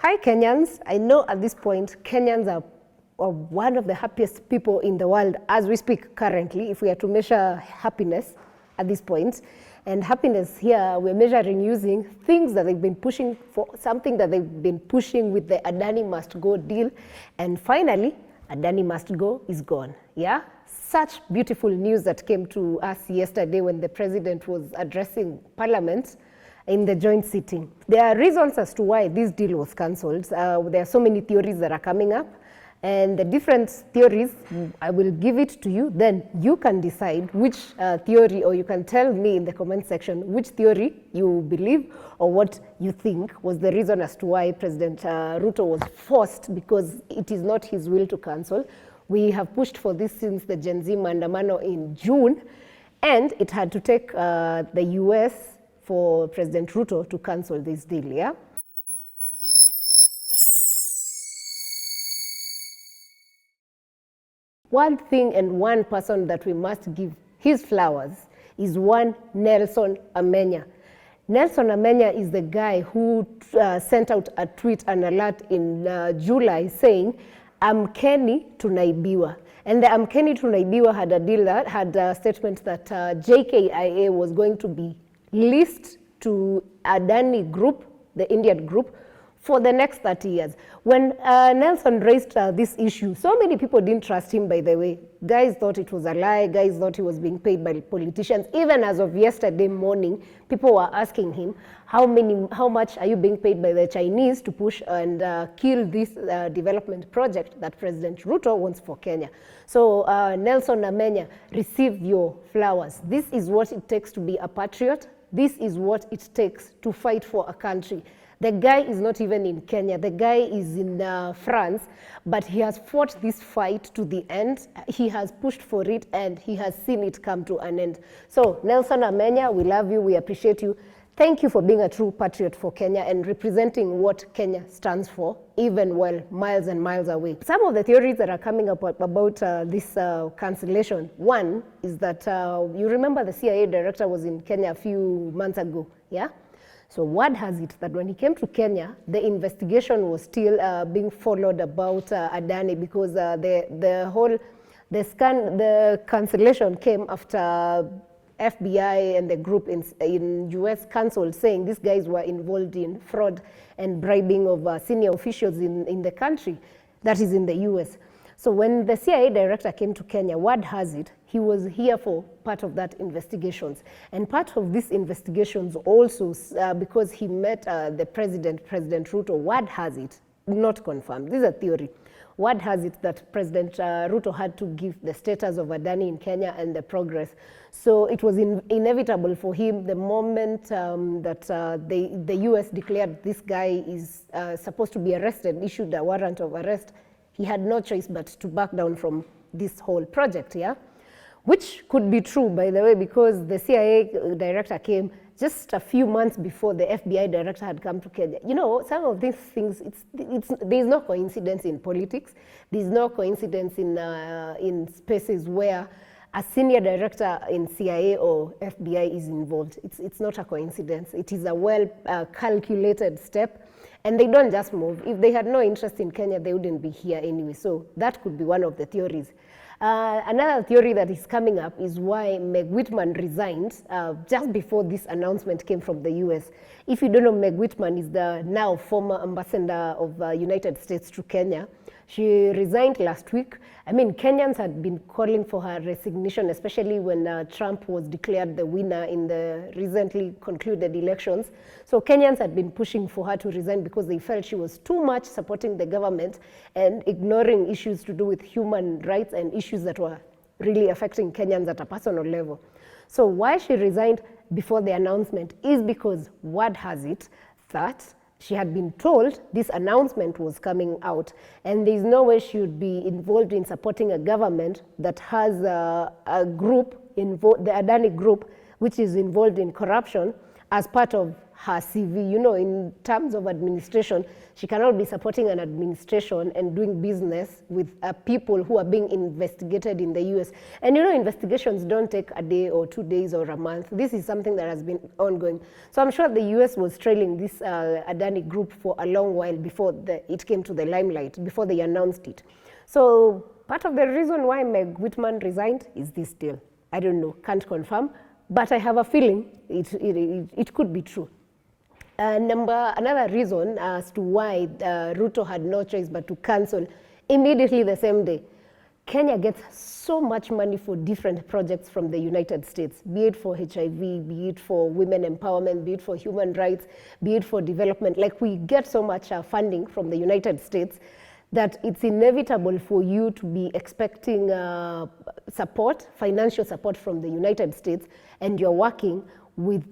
Hi Kenyans, I know at this point Kenyans are one of the happiest people in the world as we speak currently, if we are to measure happiness at this point. And happiness here, we're measuring using things that they've been pushing for, something that they've been pushing with the Adani must go deal. And finally, Adani must go is gone, yeah? Such beautiful news that came to us yesterday when the president was addressing Parliament in the joint sitting. There are reasons as to why this deal was cancelled. There are so many theories that are coming up, and the different theories, I will give it to you, then you can decide which theory, or you can tell me in the comment section which theory you believe or what you think was the reason as to why President Ruto was forced, because it is not his will to cancel. We have pushed for this since the Gen Z Maandamano in June, and it had to take the US for President Ruto to cancel this deal, yeah? One thing and one person that we must give his flowers is one Nelson Amenya. Nelson Amenya is the guy who sent out a tweet, an alert in July saying, Amkeni tunaibiwa. And the Amkeni tunaibiwa had a deal that had a statement that JKIA was going to be leased to Adani Group, the Indian group, for the next 30 years. When Nelson raised this issue, so many people didn't trust him, by the way. Guys thought it was a lie. Guys thought he was being paid by politicians. Even as of yesterday morning, people were asking him, how much are you being paid by the Chinese to push and kill this development project that President Ruto wants for Kenya? So Nelson Amenya, receive your flowers. This is what it takes to be a patriot. This is what it takes to fight for a country. The guy is not even in Kenya. The guy is in France, but he has fought this fight to the end. He has pushed for it, and he has seen it come to an end. So Nelson Amenya, we love you, we appreciate you. Thank you for being a true patriot for Kenya and representing what Kenya stands for, even while miles and miles away. Some of the theories that are coming up about this cancellation, one is that, you remember the CIA director was in Kenya a few months ago, yeah? So word has it that when he came to Kenya, the investigation was still being followed about Adani, because the cancellation came after FBI and the group in US canceled, saying these guys were involved in fraud and bribing of senior officials in the country, that is in the US. So when the CIA director came to Kenya, word has it, he was here for part of that investigations. And part of these investigations also, because he met the President Ruto, word has it, not confirmed, this is a theory. Word has it that President Ruto had to give the status of Adani in Kenya and the progress. So it was inevitable for him the moment that the US declared this guy is supposed to be arrested, issued a warrant of arrest. He had no choice but to back down from this whole project, yeah? Which could be true, by the way, because the CIA director came just a few months before the FBI director had come to Kenya. You know, some of these things, there's no coincidence in politics. There's no coincidence in spaces where a senior director in CIA or FBI is involved. It's not a coincidence. It is a well-calculated step. And they don't just move. If they had no interest in Kenya, they wouldn't be here anyway. So that could be one of the theories. Another theory that is coming up is why Meg Whitman resigned just before this announcement came from the US. If you don't know, Meg Whitman is the now former ambassador of the United States to Kenya. She resigned last week. I mean, Kenyans had been calling for her resignation, especially when Trump was declared the winner in the recently concluded elections. So Kenyans had been pushing for her to resign because they felt she was too much supporting the government and ignoring issues to do with human rights and issues that were really affecting Kenyans at a personal level. So why she resigned before the announcement is because word has it that she had been told this announcement was coming out, and there's no way she would be involved in supporting a government that has a group, the Adani Group, which is involved in corruption as part of her CV. You know, in terms of administration, she cannot be supporting an administration and doing business with people who are being investigated in the US. And you know, investigations don't take a day or 2 days or a month. This is something that has been ongoing. So I'm sure the US was trailing this Adani group for a long while before it came to the limelight, before they announced it. So part of the reason why Meg Whitman resigned is this deal. I don't know, can't confirm, but I have a feeling it could be true. Another reason as to why Ruto had no choice but to cancel immediately the same day. Kenya gets so much money for different projects from the United States, be it for HIV, be it for women empowerment, be it for human rights, be it for development. Like, we get so much funding from the United States that it's inevitable for you to be expecting support, financial support from the United States, and you're working with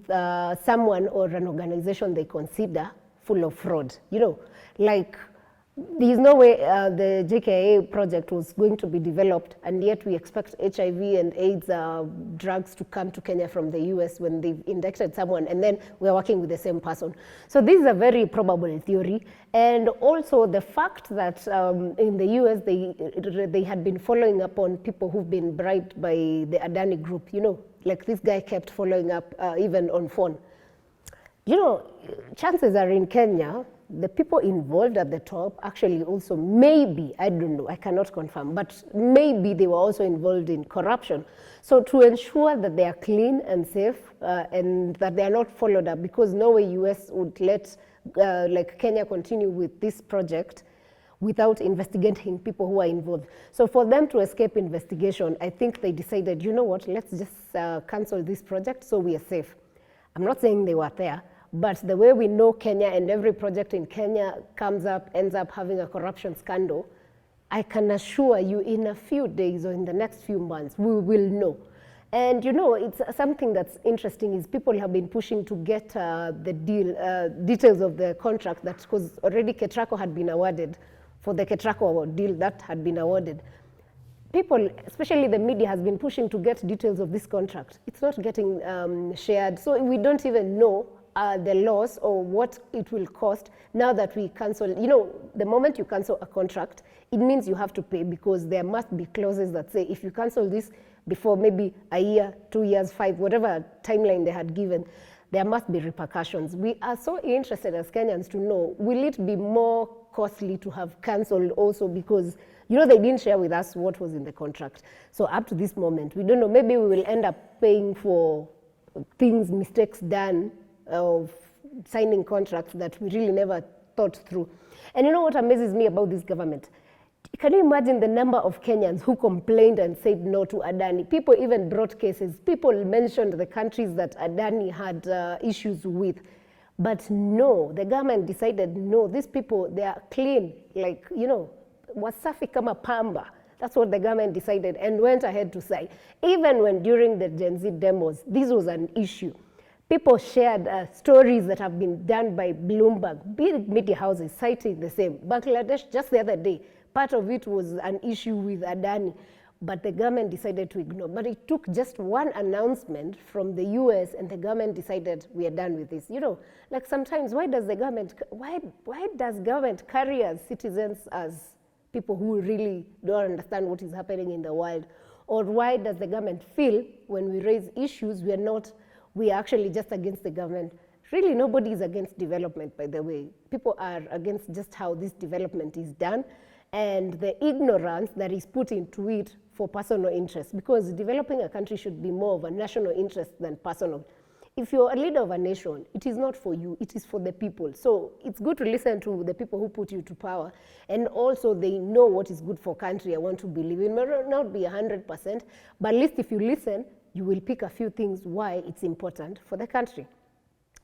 someone or an organization they consider full of fraud. You know, like, there's no way the JKIA project was going to be developed, and yet we expect HIV and AIDS drugs to come to Kenya from the US when they've indicted someone, and then we're working with the same person. So this is a very probable theory. And also the fact that in the US, they had been following up on people who've been bribed by the Adani group. You know, like, this guy kept following up even on phone. You know, chances are in Kenya, the people involved at the top actually also maybe, I don't know, I cannot confirm, but maybe they were also involved in corruption. So to ensure that they are clean and safe and that they are not followed up, because no way US would let like Kenya continue with this project without investigating people who are involved. So for them to escape investigation, I think they decided, you know what, let's just cancel this project so we are safe. I'm not saying they were there, but the way we know Kenya, and every project in Kenya ends up having a corruption scandal, I can assure you in a few days or in the next few months, we will know. And you know, it's something that's interesting is people have been pushing to get the details of the contract, that because already Ketraco had been awarded, for the Ketraco deal that had been awarded. People, especially the media, has been pushing to get details of this contract. It's not getting shared, so we don't even know the loss or what it will cost now that we cancel. You know, the moment you cancel a contract, it means you have to pay, because there must be clauses that say if you cancel this before maybe a year, 2 years, 5, whatever timeline they had given, there must be repercussions. We are so interested as Kenyans to know, will it be more costly to have cancelled also, because you know, they didn't share with us what was in the contract. So up to this moment, we don't know. Maybe we will end up paying for things, mistakes done of signing contracts that we really never thought through. And you know what amazes me about this government? Can you imagine the number of Kenyans who complained and said no to Adani? People even brought cases. People mentioned the countries that Adani had issues with. But no, the government decided, no, these people, they are clean, like, you know, wasafi kama pamba. That's what the government decided and went ahead to say. Even when during the Gen Z demos, this was an issue. People shared stories that have been done by Bloomberg, big media houses citing the same. Bangladesh, just the other day, part of it was an issue with Adani, but the government decided to ignore. But it took just one announcement from the US and the government decided we are done with this. You know, like sometimes why does government carry us citizens as people who really don't understand what is happening in the world? Or why does the government feel when we raise issues, we are actually just against the government? Really, nobody is against development, by the way. People are against just how this development is done and the ignorance that is put into it for personal interest, because developing a country should be more of a national interest than personal. If you're a leader of a nation, it is not for you, it is for the people. So it's good to listen to the people who put you to power, and also they know what is good for country. I want to believe it may not be 100%, but at least if you listen, you will pick a few things why it's important for the country.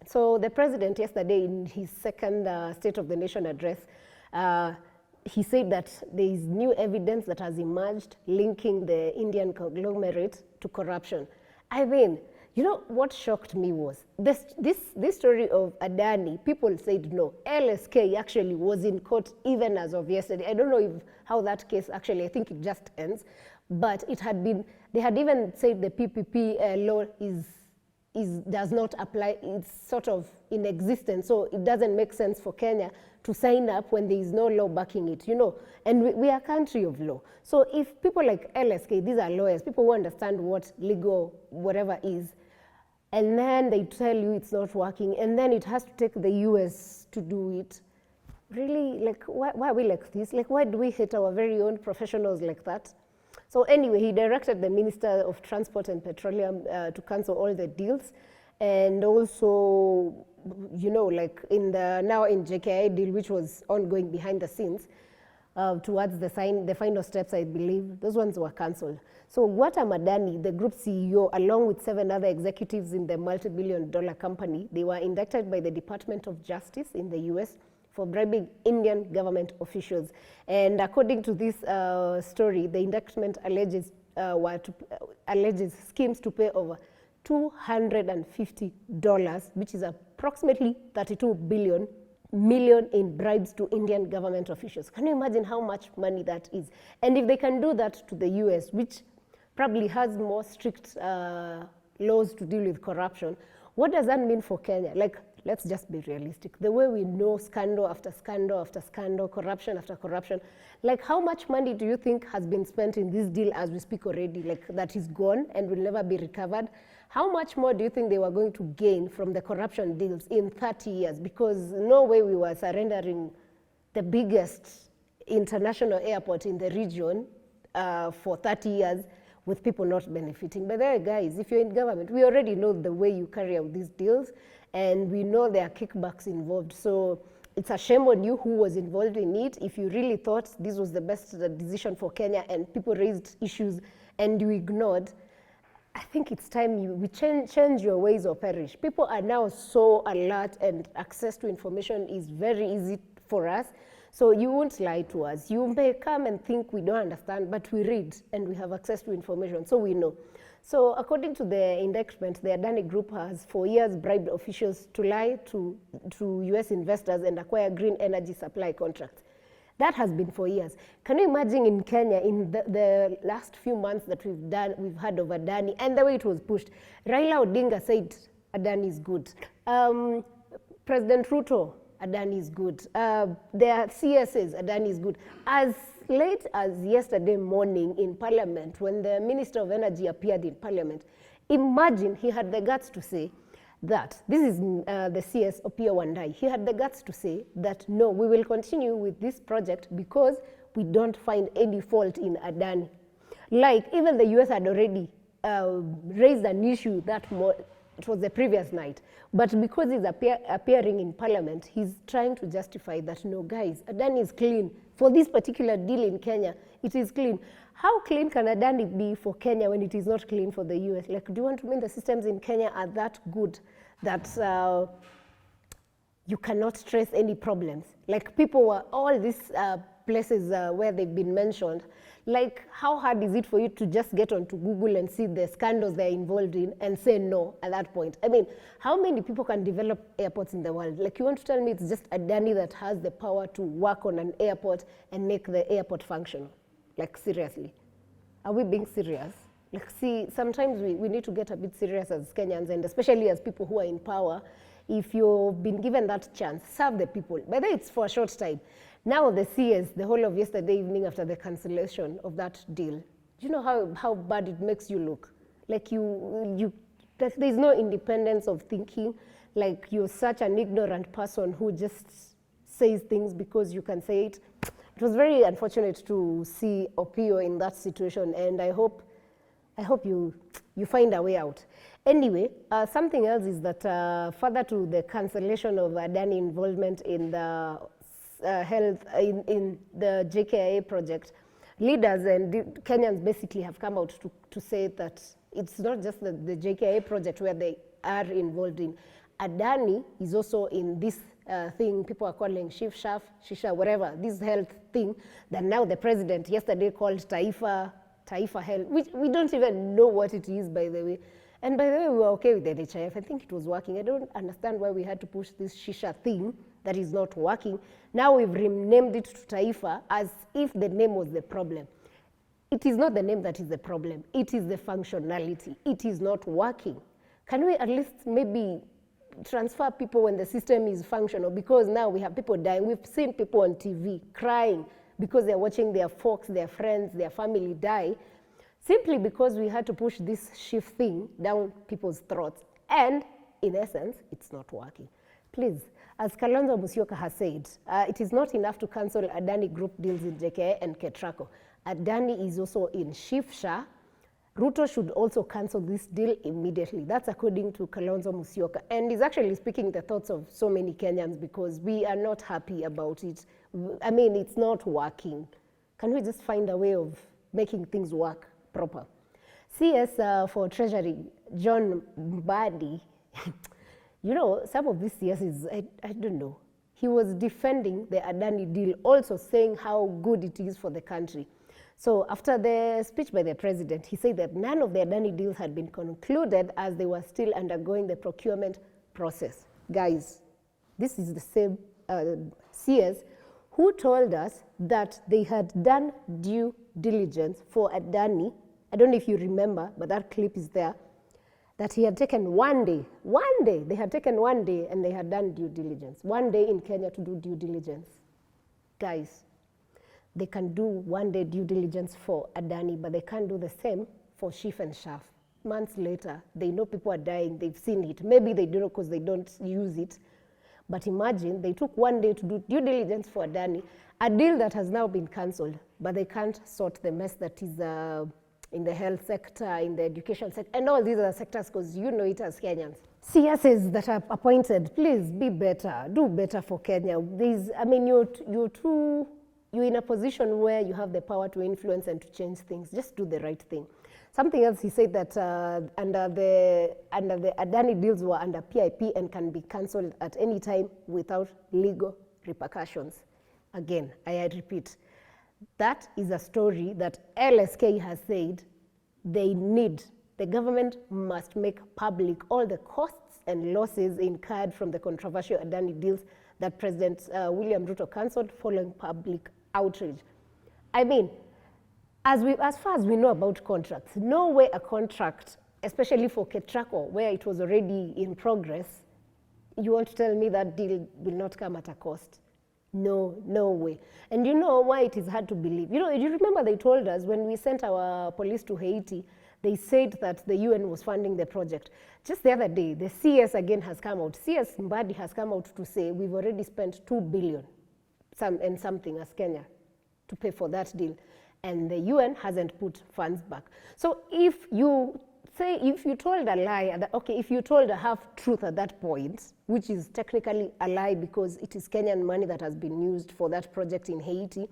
So the president yesterday in his second State of the Nation address, he said that there is new evidence that has emerged linking the Indian conglomerate to corruption. I mean, you know what shocked me was this story of Adani. People said no. LSK actually was in court even as of yesterday. I don't know how that case actually, I think it just ends, but it had been, they had even said the PPP law is does not apply, it's sort of in existence, so it doesn't make sense for Kenya to sign up when there is no law backing it, you know, and we are a country of law. So if people like LSK, these are lawyers, people who understand what legal whatever is, and then they tell you it's not working, and then it has to take the US to do it, really, like, why are we like this? Like, why do we hate our very own professionals like that? So anyway, he directed the Minister of Transport and Petroleum to cancel all the deals, and also, you know, like now in JKI deal, which was ongoing behind the scenes, towards the final steps, I believe, those ones were cancelled. So Gautam Adani, the group CEO, along with 7 other executives in the multi-billion-dollar company, they were indicted by the Department of Justice in the US for bribing Indian government officials. And according to this story, the indictment alleges schemes to pay over $250, which is approximately 32 million in bribes to Indian government officials. Can you imagine how much money that is? And if they can do that to the US, which probably has more strict laws to deal with corruption, what does that mean for Kenya? Like, let's just be realistic. The way we know scandal after scandal after scandal, corruption after corruption, like how much money do you think has been spent in this deal as we speak already, like that is gone and will never be recovered? How much more do you think they were going to gain from the corruption deals in 30 years? Because no way we were surrendering the biggest international airport in the region for 30 years with people not benefiting. But there, guys, if you're in government, we already know the way you carry out these deals, and we know there are kickbacks involved. So it's a shame on you who was involved in it. If you really thought this was the best decision for Kenya and people raised issues and you ignored, I think it's time we change your ways or perish. People are now so alert and access to information is very easy for us. So you won't lie to us. You may come and think we don't understand, but we read and we have access to information, so we know. So according to the indictment, the Adani Group has for years bribed officials to lie to US investors and acquire green energy supply contracts. That has been for years. Can you imagine in Kenya, in the last few months that we've had of Adani, and the way it was pushed? Raila Odinga said Adani is good. President Ruto, Adani is good. Their CSs, Adani is good. As late as yesterday morning in Parliament, when the Minister of Energy appeared in Parliament, imagine he had the guts to say that, this is the CS Opiyo Wandayi, he had the guts to say that, no, we will continue with this project because we don't find any fault in Adani. Like, even the US had already raised an issue it was the previous night. But because he's appearing in Parliament, he's trying to justify that, no, guys, Adani is clean. For this particular deal in Kenya, it is clean. How clean can Adani be for Kenya when it is not clean for the US? Like, do you want to mean the systems in Kenya are that good that you cannot trace any problems? Like, people were, all these places where they've been mentioned, like, how hard is it for you to just get onto Google and see the scandals they're involved in and say no at that point? I mean, how many people can develop airports in the world? Like, you want to tell me it's just Adani that has the power to work on an airport and make the airport functional? Like, seriously, are we being serious? Like, see, sometimes we need to get a bit serious as Kenyans, and especially as people who are in power. If you've been given that chance, serve the people. Whether it's for a short time. Now the CS, the whole of yesterday evening after the cancellation of that deal, do you know how bad it makes you look? Like, there's no independence of thinking. Like, you're such an ignorant person who just says things because you can say it. It was very unfortunate to see Opiyo in that situation, and I hope you find a way out. Anyway, something else is that further to the cancellation of Adani involvement in the health in the JKIA project, leaders and Kenyans basically have come out to say that it's not just the JKIA project where they are involved in. Adani is also in this thing people are calling Shisha, whatever, this health thing that now the president yesterday called Taifa Health, which we don't even know what it is, by the way. And by the way, we were okay with the NHIF. I think it was working. I don't understand why we had to push this Shisha thing that is not working. Now we've renamed it to Taifa as if the name was the problem. It is not the name that is the problem. It is the functionality. It is not working. Can we at least maybe transfer people when the system is functional? Because now we have people dying. We've seen people on TV crying because they're watching their folks, their friends, their family die, simply because we had to push this shift thing down people's throats. And in essence, it's not working. Please, as Kalonzo Musyoka has said, it is not enough to cancel Adani Group deals in JKA and Ketraco. Adani is also in Shifsha. Ruto should also cancel this deal immediately. That's according to Kalonzo Musyoka. And he's actually speaking the thoughts of so many Kenyans because we are not happy about it. I mean, it's not working. Can we just find a way of making things work proper? CS for Treasury, John Mbadi, you know, some of these CSs, I don't know. He was defending the Adani deal, also saying how good it is for the country. So after the speech by the president, he said that none of the Adani deals had been concluded as they were still undergoing the procurement process. Guys, this is the same CS who told us that they had done due diligence for Adani. I don't know if you remember, but that clip is there. That he had taken one day, they had taken one day and they had done due diligence. 1 day in Kenya to do due diligence. Guys, they can do 1 day due diligence for Adani, but they can't do the same for Shif and Shaf. Months later, they know people are dying, they've seen it. Maybe they don't know because they don't use it. But imagine they took 1 day to do due diligence for Adani, a deal that has now been cancelled, but they can't sort the mess that is in the health sector, in the education sector, and all these other sectors, because you know it as Kenyans. CSs that are appointed, please be better, do better for Kenya. I mean, you're in a position where you have the power to influence and to change things. Just do the right thing. Something else, he said that under the Adani deals were under PIP and can be cancelled at any time without legal repercussions. Again, I repeat, that is a story that LSK has said the government must make public all the costs and losses incurred from the controversial Adani deals that President William Ruto cancelled following public outrage. I mean, as far as we know about contracts, no way a contract, especially for Ketraco, where it was already in progress, you want to tell me that deal will not come at a cost? No, no way. And you know why it is hard to believe? You know, you remember they told us when we sent our police to Haiti, they said that the UN was funding the project. Just the other day, the CS again has come out. CS Mbadi has come out to say we've already spent 2 billion and something as Kenya to pay for that deal. And the UN hasn't put funds back. So if you told a lie, okay, if you told a half-truth at that point, which is technically a lie because it is Kenyan money that has been used for that project in Haiti,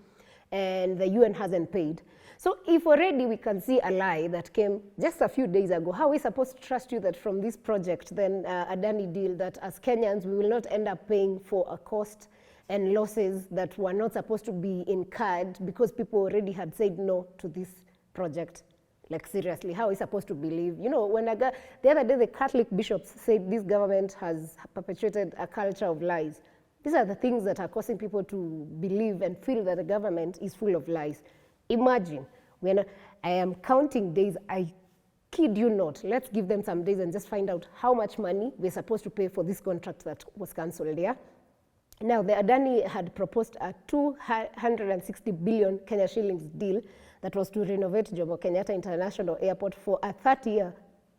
and the UN hasn't paid. So if already we can see a lie that came just a few days ago, how are we supposed to trust you that from this project, then Adani deal, that as Kenyans, we will not end up paying for a cost and losses that were not supposed to be incurred because people already had said no to this project? Like seriously, how are we supposed to believe? You know, when the other day the Catholic bishops said this government has perpetuated a culture of lies. These are the things that are causing people to believe and feel that the government is full of lies. Imagine, I am counting days, I kid you not. Let's give them some days and just find out how much money we're supposed to pay for this contract that was cancelled, yeah? Now, the Adani had proposed a 260 billion Kenya shillings deal that was to renovate Jomo Kenyatta International Airport for a 30-year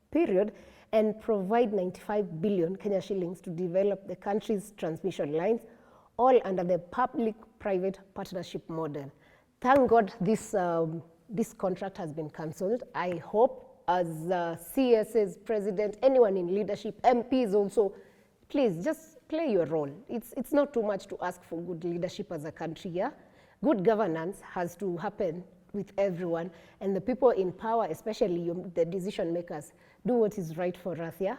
period and provide 95 billion Kenya shillings to develop the country's transmission lines, all under the public-private partnership model. Thank God this contract has been cancelled. I hope as CS's president, anyone in leadership, MPs also, please just play your role. It's not too much to ask for good leadership as a country, yeah? Good governance has to happen with everyone, and the people in power, especially the decision makers, do what is right for us, yeah?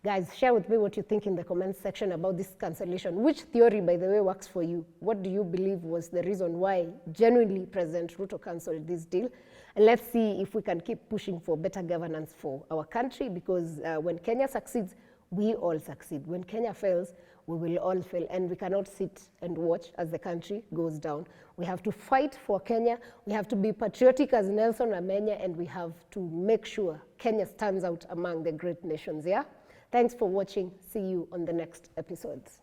Guys, share with me what you think in the comments section about this cancellation. Which theory, by the way, works for you? What do you believe was the reason why genuinely President Ruto cancelled this deal? And let's see if we can keep pushing for better governance for our country, because when Kenya succeeds, we all succeed. When Kenya fails, we will all fail, and we cannot sit and watch as the country goes down. We have to fight for Kenya. We have to be patriotic as Nelson Amenya, and we have to make sure Kenya stands out among the great nations, yeah? Thanks for watching. See you on the next episodes.